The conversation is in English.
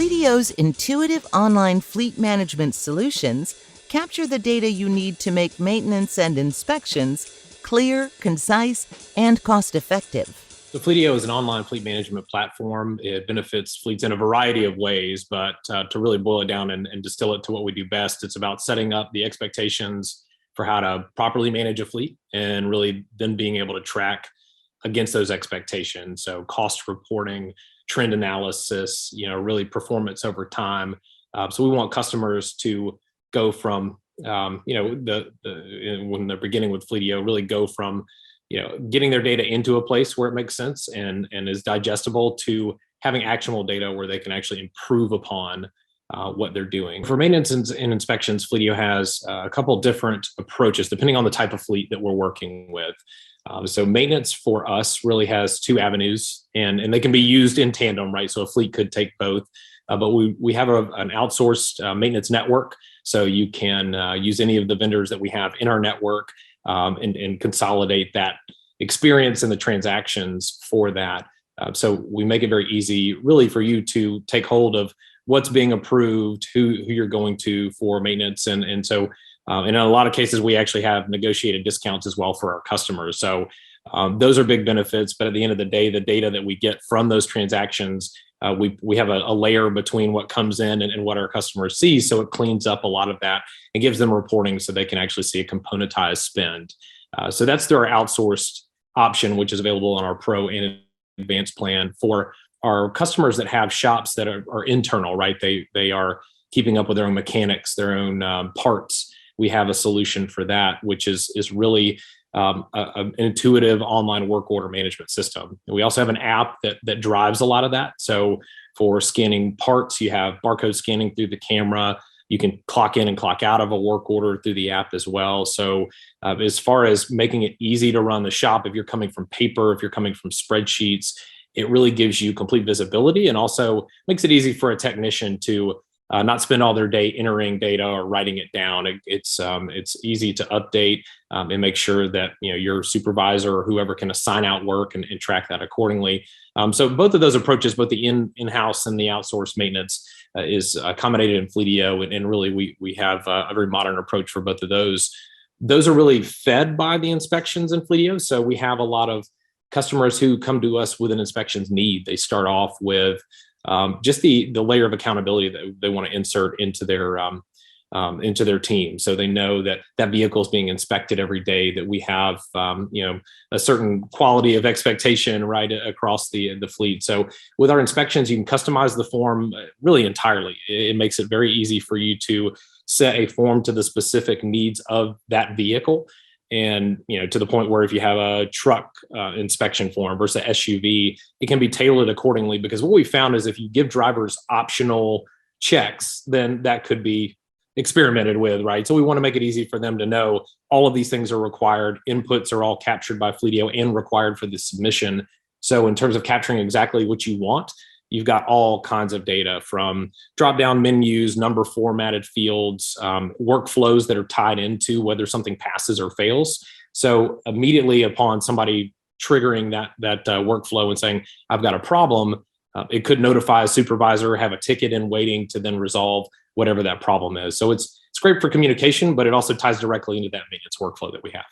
Fleetio's intuitive online fleet management solutions capture the data you need to make maintenance and inspections clear, concise, and cost-effective. So Fleetio is an online fleet management platform. It benefits fleets in a variety of ways, but to really boil it down and distill it to what we do best, it's about setting up the expectations for how to properly manage a fleet and really then being able to track against those expectations. So cost reporting, trend analysis, really performance over time. So we want customers to go from, when they're beginning with Fleetio, really go from getting their data into a place where it makes sense and is digestible to having actionable data where they can actually improve upon what they're doing. For maintenance and inspections, Fleetio has a couple different approaches depending on the type of fleet that we're working with. So maintenance for us really has two avenues, and they can be used in tandem, right? So a fleet could take both, but we have an outsourced maintenance network. So you can use any of the vendors that we have in our network and consolidate that experience and the transactions for that. So we make it very easy really for you to take hold of what's being approved, who you're going to for maintenance. And so in a lot of cases, we actually have negotiated discounts as well for our customers. So those are big benefits. But at the end of the day, the data that we get from those transactions, we have a layer between what comes in and what our customers see. So it cleans up a lot of that and gives them reporting so they can actually see a componentized spend. So that's their outsourced option, which is available on our Pro and Advanced plan. For our customers that have shops that are internal, right? They are keeping up with their own mechanics, their own parts. We have a solution for that, which is really an intuitive online work order management system. We also have an app that drives a lot of that. So for scanning parts, you have barcode scanning through the camera. You can clock in and clock out of a work order through the app as well. So as far as making it easy to run the shop, if you're coming from paper, if you're coming from spreadsheets, it really gives you complete visibility and also makes it easy for a technician to not spend all their day entering data or writing it down. It's easy to update and make sure that your supervisor or whoever can assign out work and track that accordingly. So both of those approaches, both the in-house and the outsourced maintenance, is accommodated in Fleetio, and really we have a very modern approach for both of those. Those are really fed by the inspections in Fleetio. So we have a lot of customers who come to us with an inspections need. They start off with just the layer of accountability that they want to insert into their team. So they know that vehicle is being inspected every day, that we have a certain quality of expectation right across the fleet. So with our inspections, you can customize the form really entirely. It makes it very easy for you to set a form to the specific needs of that vehicle. And, to the point where if you have a truck inspection form versus an SUV, it can be tailored accordingly, because what we found is if you give drivers optional checks, then that could be experimented with, right? So we want to make it easy for them to know all of these things are required. Inputs are all captured by Fleetio and required for the submission. So in terms of capturing exactly what you want, you've got all kinds of data from drop-down menus, number formatted fields, workflows that are tied into whether something passes or fails. So immediately upon somebody triggering that workflow and saying, I've got a problem, it could notify a supervisor, have a ticket in waiting to then resolve whatever that problem is. So it's great for communication, but it also ties directly into that maintenance workflow that we have.